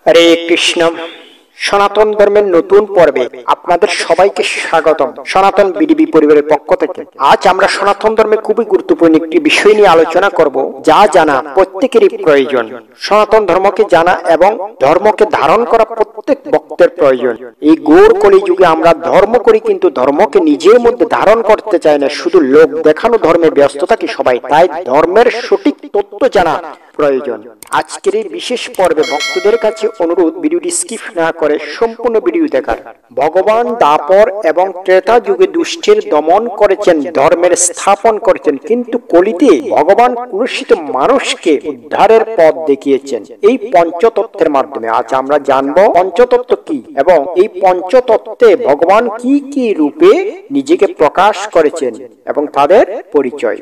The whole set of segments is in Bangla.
হরে কৃষ্ণ। সনাতন ধর্মের নতুন পর্বে আপনাদের সবাইকে স্বাগতম সনাতন বিডিবি পরিবারের পক্ষ থেকে। আজ আমরা সনাতন ধর্মে খুবই গুরুত্বপূর্ণ একটি বিষয় নিয়ে আলোচনা করব, যা জানা প্রত্যেকেরই প্রয়োজন। সনাতন ধর্মকে জানা এবং ধর্মকে ধারণ করা প্রত্যেক ভক্তের প্রয়োজন। এই ঘোর কলিযুগে আমরা ধর্ম করি, কিন্তু ধর্মকে নিজের মধ্যে ধারণ করতে চাই না, শুধু লোক দেখানো ধর্মে ব্যস্ত থাকি সবাই। তাই ধর্মের সঠিক তথ্য জানা প্রয়োজন। আজকের এই বিশেষ পর্বে ভক্তদের কাছে অনুরোধ, ভিডিওটি স্কিপ না করে সম্পূর্ণ ভিডিও দেখার। ভগবান দ্বাপর এবং ত্রেতা যুগে দুষ্টের দমন করেছেন, ধর্মের স্থাপন করেছেন, কিন্তু কলিতে ভগবান কুলুষিত মানুষকে উদ্ধারের পথ দেখিয়েছেন এই পঞ্চতত্ত্বের মাধ্যমে। আজ আমরা জানবো পঞ্চতত্ত্ব কি এবং এই পঞ্চতত্ত্বে ভগবান কি কি রূপে নিজেকে প্রকাশ করেছেন এবং তাদের পরিচয়।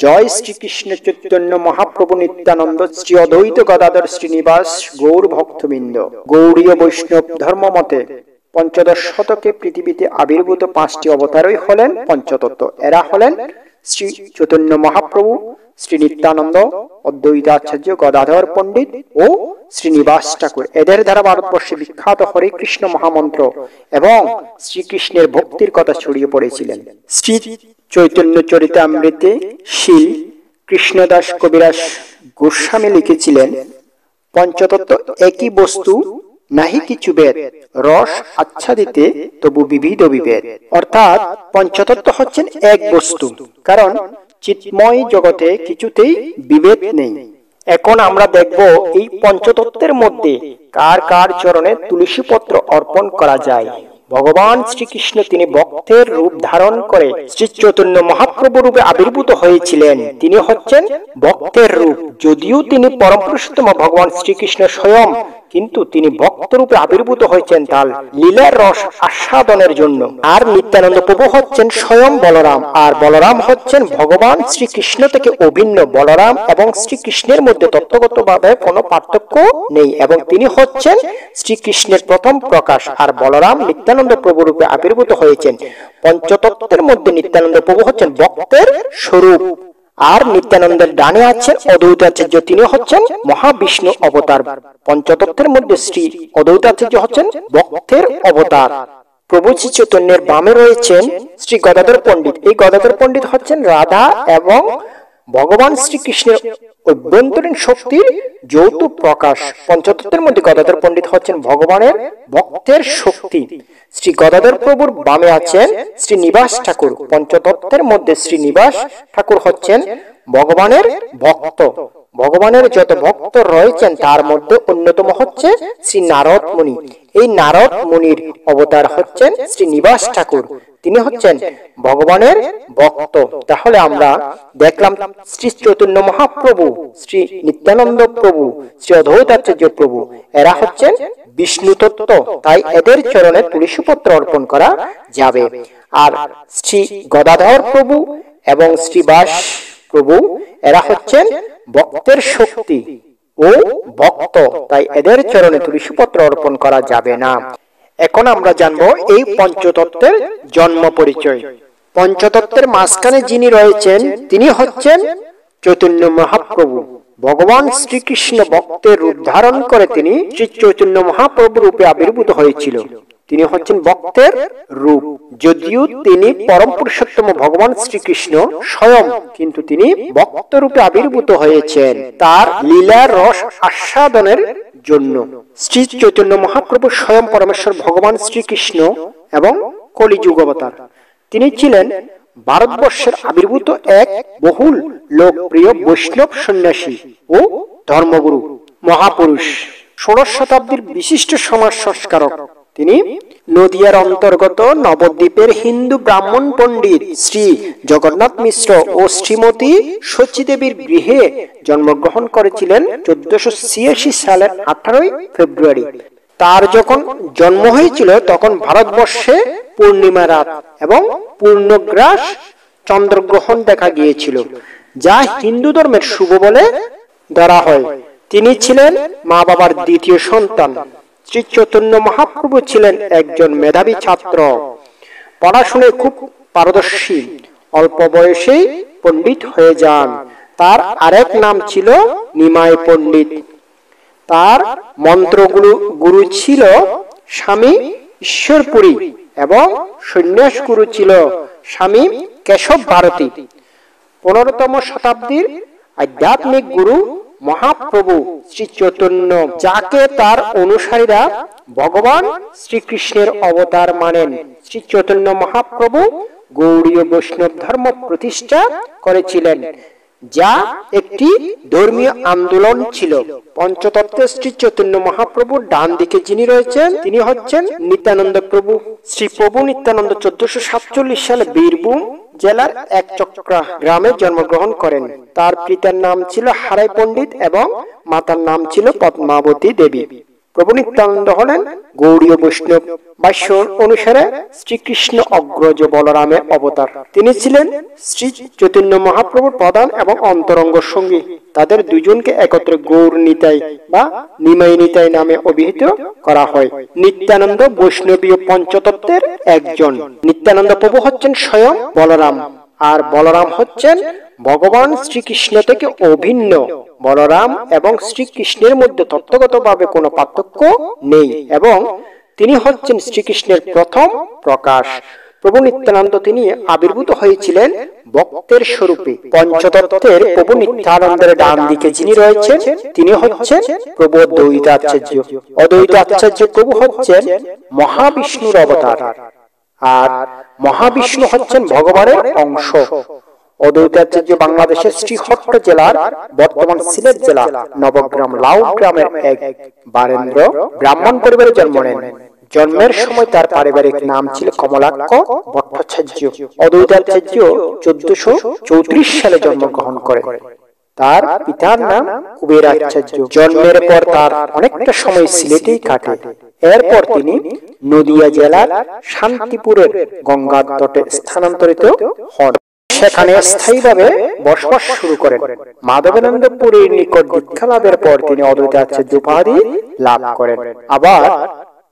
জয় শ্রীকৃষ্ণ চৈতন্য মহাপ্রভু নিত্যানন্দ, শ্রী অদ্বৈত গদাধর শ্রীনিবাস গৌর ভক্তবৃন্দ। গৌড়ীয় বৈষ্ণব ধর্ম মতে পঞ্চদশ শতকে পৃথিবীতে আবির্ভূত পাঁচটি অবতারই হলেন পঞ্চতত্ত্ব। এরা হলেন শ্রী চৈতন্য মহাপ্রভু, শ্রী নিত্যানন্দ, অদ্বৈত আচার্য, গদাধর পণ্ডিত ও শ্রীনিবাস ঠাকুর। এদের দ্বারা ভারতবর্ষে বিখ্যাত হরে কৃষ্ণ মহামন্ত্র এবং শ্রীকৃষ্ণের ভক্তির কথা ছড়িয়ে পড়েছিলেন। শ্রী চৈতন্য চরিতামৃতে শীল কৃষ্ণদাস কবিরাজ গোস্বামী লিখেছিলেন, পঞ্চতত্ত্ব একই বস্তু, নাহি কিছু ভেদ, রস আচ্ছাদিতে তবু বিবিধ বিভেদ। অর্থাৎ পঞ্চতত্ত্ব হচ্ছেন এক বস্তু, কারণ চিন্ময় জগতে কিছুতেই বিভেদ নেই। এখন আমরা দেখব এই পঞ্চতত্ত্বের মধ্যে কার কার চরণে তুলসী পত্র অর্পণ করা যায়। ভগবান শ্রীকৃষ্ণ তিনি ভক্তের রূপ ধারণ করে শ্রী চৈতন্য মহাপ্রভু রূপে আবির্ভূত হয়েছিলেন। তিনি হচ্ছেন ভক্তের রূপ, যদিও তিনি পরম পুরুষোত্তম ভগবান শ্রীকৃষ্ণ স্বয়ং, কিন্তু তিনি ভক্ত রূপে আবির্ভূত হয়েছেন তার লীলার রস আস্বাদনের জন্য। আর নিত্যানন্দ প্রভু হচ্ছেন স্বয়ং বলরাম, আর বলরাম হচ্ছেন ভগবান শ্রীকৃষ্ণ থেকে অভিন্ন। বলরাম এবং শ্রীকৃষ্ণের মধ্যে তত্ত্বগতভাবে কোনো পার্থক্য নেই এবং তিনি হচ্ছেন শ্রীকৃষ্ণের প্রথম প্রকাশ, আর বলরাম নিত্যানন্দ প্রভু রূপে আবির্ভূত হয়েছেন। পঞ্চতত্ত্বের মধ্যে নিত্যানন্দ প্রভু হচ্ছেন ভক্তের স্বরূপ, আর নিত্যানন্দের ডানে আছেন অদ্বৈত আচার্য, তিনি হচ্ছেন মহাবিষ্ণু অবতার। পঞ্চতত্ত্বের মধ্যে শ্রী অদ্বৈত আচার্য হচ্ছেন ভক্তের অবতার। প্রভু শ্রী চৈতন্যের বামে রয়েছেন শ্রী গদাধর পণ্ডিত। এই গদাধর পণ্ডিত হচ্ছেন রাধা এবং ভগবান শ্রীকৃষ্ণের অভ্যন্তরীণ শক্তির যৌথ প্রকাশ। পঞ্চতত্ত্বের মধ্যে গদাধর পণ্ডিত হচ্ছেন ভগবানের ভক্তের শক্তি। শ্রী গদাধর প্রভুর বামে আছেন শ্রীনিবাস ঠাকুর। পঞ্চতত্ত্বের মধ্যে শ্রীনিবাস ঠাকুর হচ্ছেন ভগবানের ভক্ত। ভগবানের যত ভক্ত রয়েছেন তার মধ্যে অন্যতম হচ্ছে শ্রী নারদ মুনি। এই নারদ মুনির অবতার হচ্ছেন শ্রীনিবাস ঠাকুর, তিনি হচ্ছেন ভগবানের ভক্ত। তাহলে আমরা দেখলাম শ্রী চৈতন্য মহাপ্রভু, শ্রী নিত্যানন্দ প্রভু, শ্রী অদ্বৈত আচার্য প্রভু, এরা হচ্ছেন বিষ্ণু তত্ত্ব, তাই এদের চরণে তুলসী পত্র অর্পণ করা যাবে। আর শ্রী গদাধর প্রভু এবং শ্রীবাস প্রভু, এরা হচ্ছেন ভক্তের শক্তি ও ভক্ত, তাই এদের চরণে তুলসী পত্র অর্পণ করা যাবে না। এখন আমরা জানবো এই পঞ্চতত্ত্বের জন্ম পরিচয়। পঞ্চতত্ত্বের মাঝখানে যিনি রয়েছেন তিনি হচ্ছেন চৈতন্য মহাপ্রভু। ভগবান শ্রীকৃষ্ণ ভক্তের রূপ ধারণ করে তিনি শ্রী চৈতন্য মহাপ্রভু রূপে আবির্ভূত হয়েছিল। তিনি হচ্ছেন ভক্তের রূপ, যদিও তিনি পরম পুরুষোত্তম ভগবান শ্রীকৃষ্ণ স্বয়ং, কিন্তু তিনি ভক্ত রূপে আবির্ভূত হয়েছেন তার লীলার রস আস্বাদনের জন্য। শ্রী চৈতন্য মহাপ্রভু স্বয়ং পরমেশ্বর ভগবান শ্রীকৃষ্ণ এবং কলিযুগ অবতার। তিনি ছিলেন ভারতবর্ষের আবির্ভূত এক বহুল লোকপ্রিয় বৈষ্ণব সন্ন্যাসী ও ধর্মগুরু মহাপুরুষ। ষোড়শ শতাব্দীর বিশিষ্ট সমাজ সংস্কারক তিনি। নদিয়ার অন্তর্গত নবদ্বীপের হিন্দু ব্রাহ্মণ পণ্ডিত শ্রী জগন্নাথ মিশ্র ও শ্রীমতী সচিদেবীর গৃহে জন্মগ্রহণ করেছিলেন 1486 সালের 18 ফেব্রুয়ারি। তার যখন জন্ম হয়েছিল তখন ভারতবর্ষে পূর্ণিমা রাত এবং পূর্ণগ্রাস চন্দ্রগ্রহণ দেখা গিয়েছিল, যা হিন্দু ধর্মের শুভ বলে ধরা হয়। তিনি ছিলেন মা বাবার দ্বিতীয় সন্তান। শ্রী চৈতন্য মহাপ্রভু ছিলেন একজন মেধাবী ছাত্র, পড়াশোনায় খুব পারদর্শী। অল্প বয়সেই পণ্ডিত হয়ে যান। তার আরেক নাম ছিল নিমাই পণ্ডিত। তার মন্ত্রগুলো গুরু ছিল স্বামী ঈশ্বরপুরী এবং সন্ন্যাস গুরু ছিল স্বামী কেশব ভারতী। 15তম শতাব্দীর আধ্যাত্মিক গুরু মহাপ্রভু শ্রী চৈতন্য, যাকে তার অনুসারীরা ভগবান শ্রীকৃষ্ণের অবতার মানেন। শ্রী চৈতন্য মহাপ্রভু গৌড়ীয় বৈষ্ণব ধর্ম প্রতিষ্ঠা করেছিলেন, যা একটি ধর্মীয় আন্দোলন ছিল। পঞ্চতত্ত্বে শ্রী চৈতন্য মহাপ্রভুর ডান দিকে যিনি রয়েছেন তিনি হচ্ছেন নিত্যানন্দ প্রভু। শ্রী প্রভু নিত্যানন্দ 1447 সালে বীরভূম জেলার একচক্রা গ্রামে জন্মগ্রহণ করেন। তার পিতার নাম ছিল হারাই পণ্ডিত এবং মাতার নাম ছিল পদ্মাবতী দেবী। প্রভু নিত্যানন্দ হলেন গৌড়ীয় বৈষ্ণব ভাষ্য অনুসারে শ্রীকৃষ্ণ অগ্রজ বলরামের অবতার। তিনি ছিলেন শ্রী চৈতন্য মহাপ্রভুর প্রধান এবং অন্তরঙ্গ সঙ্গী। তাদের দুজনকে একত্রে গৌর নিতাই বা নিমাই নিতাই নামে অভিহিত করা হয়। নিত্যানন্দ বৈষ্ণবীয় পঞ্চতত্ত্বের একজন। নিত্যানন্দ প্রভু হচ্ছেন স্বয়ং বলরাম, আর বলরাম হচ্ছেন ভগবান শ্রীকৃষ্ণ থেকে অভিন্ন। বলরাম এবং শ্রীকৃষ্ণের মধ্যে তত্ত্বগতভাবে কোনো পার্থক্য নেই এবং তিনি হচ্ছেন শ্রীকৃষ্ণের প্রথম প্রকাশ। প্রভু নিত্যানন্দ তিনি আবির্ভূত হয়েছিলেন ভক্তের স্বরূপে। পঞ্চতত্ত্বের প্রভু নিত্যানন্দের ডান দিকে যিনি রয়েছেন তিনি হচ্ছেন প্রভু অদ্বৈতাচার্য। অদ্বৈতাচার্য প্রভু হচ্ছেন মহাবিষ্ণুর অবতার, আর মহাবিষ্ণু হচ্ছেন ভগবানের অংশ। অদ্বৈতাচার্য বাংলাদেশের শ্রীহট্ট জেলার বর্তমান সিলেট জেলা নবগ্রাম লাউ গ্রামের এক বারেন্দ্র ব্রাহ্মণ পরিবারে জন্ম নেন। জন্মের সময় তার পারিবারিক নাম ছিল কমলাক্ষ ভট্টাচার্য। অদ্বৈতাচার্য 1434 সালে জন্মগ্রহণ করেন। তার পিতার নাম কুবেরাচার্য। জন্মের পর তার অনেকটা সময় সিলেটেই কাটে। এরপর তিনি নদিয়া জেলার শান্তিপুরের গঙ্গার তটে স্থানান্তরিত হন। সেখানে স্থায়ীভাবে বসবাস শুরু করেন। মাধবানন্দ পুরীর নিকট দীক্ষা লাভের পর তিনি অদ্বৈতাচার্য উপাধি লাভ করেন। আবার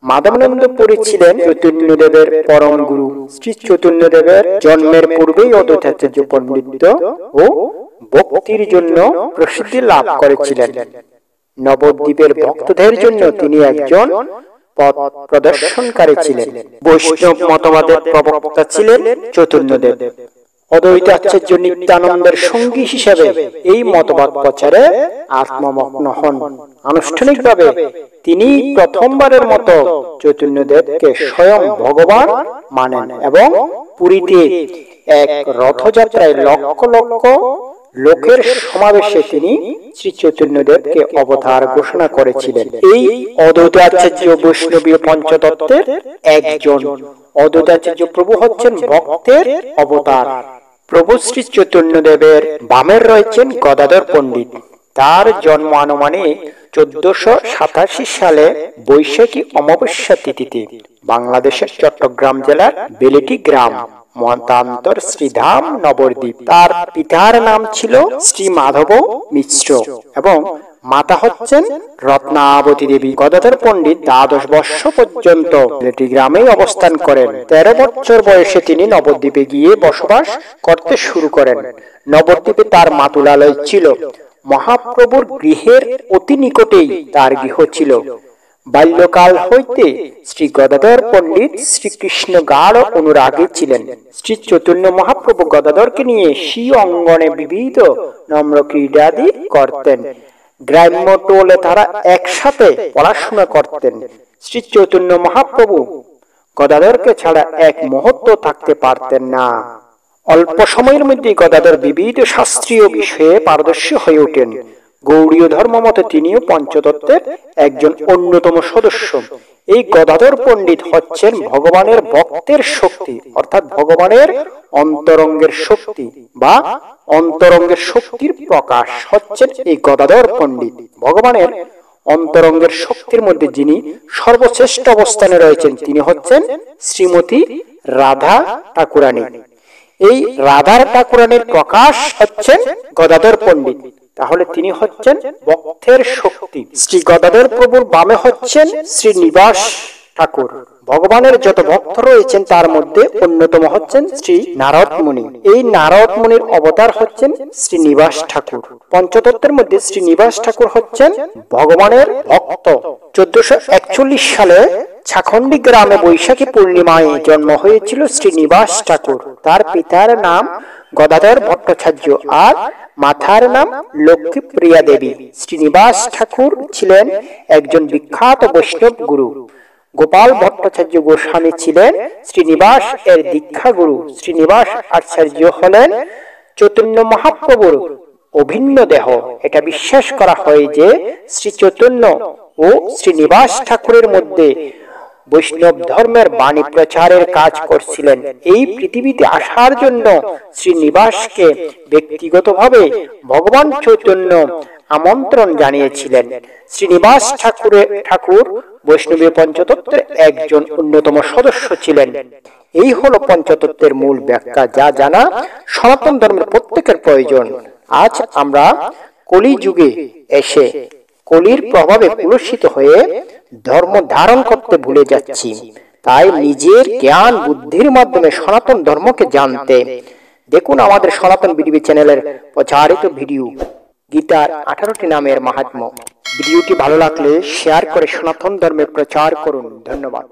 মাধবানন্দ পুরী ছিলেন চৈতন্যদেবের পরম গুরু। শ্রী চৈতন্যদেবের জন্মের পূর্বেই অদ্বৈতাচার্য পণ্ডিত ও ভক্তির জন্য প্রসিদ্ধি লাভ করেছিলেন। নবদ্বীপের ভক্তদের জন্য তিনি একজন পথ প্রদর্শনকারী ছিলেন। বৈষ্ণব মতবাদের প্রবক্তা ছিলেন চৈতন্যদেব। অদ্বৈতাচার্য নিত্যানন্দের সঙ্গী হিসেবে এই মতবাদ প্রচারে আত্মমগ্ন হন। আনুষ্ঠানিকভাবে তিনি প্রথমবারের মতো চৈতন্যদেবকে স্বয়ং ভগবান মানেন এবং পুরীতে এক রথযাত্রায় লক্ষ লক্ষ লোকের সমাবেশে তিনি শ্রী চৈতন্যদেবকে অবতার ঘোষণা করেছিলেন। এই অদ্বৈতাচার্য বৈষ্ণবীয় পঞ্চতত্ত্বের একজন। অদ্বৈতাচার্য প্রভু হচ্ছেন ভক্তের অবতার। প্রভু শ্রী চৈতন্যদেবের বামের রয়েছেন গদাধর পণ্ডিত। তার জন্ম আনুমানিক 1487 সালে বৈশাখী অমাবস্যা তিথিতে বাংলাদেশের চট্টগ্রাম জেলার বেলেটি গ্রাম মতান্তর শ্রীধাম নবদ্বীপ। তার পিতার নাম ছিল শ্রী মাধব মিশ্র এবং মাতা হচ্ছেন রত্নাবতী দেবী। গদাধর পণ্ডিত 12 বর্ষ পর্যন্ত বেলেটি গ্রামে অবস্থান করেন। 13 বছর বয়সে তিনি নবদ্বীপে গিয়ে বসবাস করতে শুরু করেন। নবদ্বীপে তার মাতুলালয় ছিল। মহাপ্রভুর গৃহের অতি নিকটেই তার গৃহ ছিল। বাল্যকাল হইতে শ্রী গদাধর পণ্ডিত শ্রীকৃষ্ণ গাঢ় অনুরাগী ছিলেন। শ্রী চৈতন্য মহাপ্রভু গদাধরকে নিয়ে স্বীয় অঙ্গনে বিবিধ নম্র ক্রীড়াদি করতেন। গ্রাম্য টোলে তারা একসাথে পড়াশোনা করতেন। শ্রী চৈতন্য মহাপ্রভু গদাধরকে ছাড়া এক মুহূর্ত থাকতে পারতেন না। অল্প সময়ের মধ্যে গদাধর বিবিধ শাস্ত্রীয় বিষয়ে পারদর্শী হয়ে ওঠেন। গৌড়ীয় ধর্ম মতে তিনিও পঞ্চতত্ত্বের একজন অন্যতম সদস্য। এই গদাধর পণ্ডিত হচ্ছেন ভগবানের ভক্তের শক্তি, অর্থাৎ ভগবানের অন্তরঙ্গের শক্তি বা অন্তরঙ্গের শক্তির প্রকাশ হচ্ছেন এই গদাধর পণ্ডিত। ভগবানের অন্তরঙ্গের শক্তির মধ্যে যিনি সর্বশ্রেষ্ঠ অবস্থানে রয়েছেন তিনি হচ্ছেন শ্রীমতী রাধা ঠাকুরানী। এই রাধার ঠাকুরানীর প্রকাশ হচ্ছেন গদাধর পণ্ডিত। তাহলে তিনি হচ্ছেন ভক্তের শক্তি। শ্রী গদাধর প্রভুর বামে হচ্ছেন শ্রীনিবাস ঠাকুর, ভগবানের যত ভক্ত রয়েছেন তার মধ্যে অন্যতম হচ্ছেন শ্রী নারদ মুনি। এই নারদ মুনির অবতার হচ্ছেন শ্রীনিবাস ঠাকুর। পঞ্চতত্ত্বের মধ্যে শ্রীনিবাস ঠাকুর হচ্ছেন ভগবানের ভক্ত। 1441 সালে ছাখন্ডী গ্রামে বৈশাখী পূর্ণিমায় জন্ম হয়েছিল শ্রীনিবাস ঠাকুর। তার পিতার নাম গদাধর ভট্টাচার্য আর মাতার নাম লক্ষ্মীপ্রিয়া দেবী। শ্রীনিবাস ঠাকুর ছিলেন একজন বিখ্যাত বৈষ্ণব গুরু। গোপাল ভট্টাচার্য গোস্বামী ছিলেন শ্রীনিবাস এর দীক্ষা গুরু। শ্রীনিবাস আচার্য হলেন চৈতন্য মহাপ্রভুর অভিন্ন দেহ। এটা বিশ্বাস করা হয় যে শ্রী চৈতন্য ও শ্রীনিবাস ঠাকুরের মধ্যে বৈষ্ণব ধর্মের বাণী প্রচারের কাজ করছিলেন। এই পৃথিবীতে আসার জন্য শ্রীনিবাসকে ব্যক্তিগতভাবে ভগবান চৈতন্য আমন্ত্রণ জানিয়েছিলেন। শ্রীনিবাস ঠাকুর বৈষ্ণবী পঞ্চতত্ত্বের একজন অন্যতম সদস্য ছিলেন। এই হলো পঞ্চতত্ত্বের মূল ব্যাখ্যা, যা জানা সনাতন ধর্মের প্রত্যেকের প্রয়োজন। আজ আমরা কলি যুগে এসে কলির প্রভাবে কুলসিত হয়ে ধর্ম ধারণ করতে ভুলে যাচ্ছি। তাই নিজের জ্ঞান বুদ্ধির মাধ্যমে সনাতন ধর্মকে জানতে দেখুন আমাদের সনাতন বিডিবি চ্যানেলের প্রচারিত ভিডিও গীতার 18টি নামের মাহাত্ম্য। ভিডিওটি ভালো লাগলে শেয়ার করে সনাতন ধর্মের প্রচার করুন। ধন্যবাদ।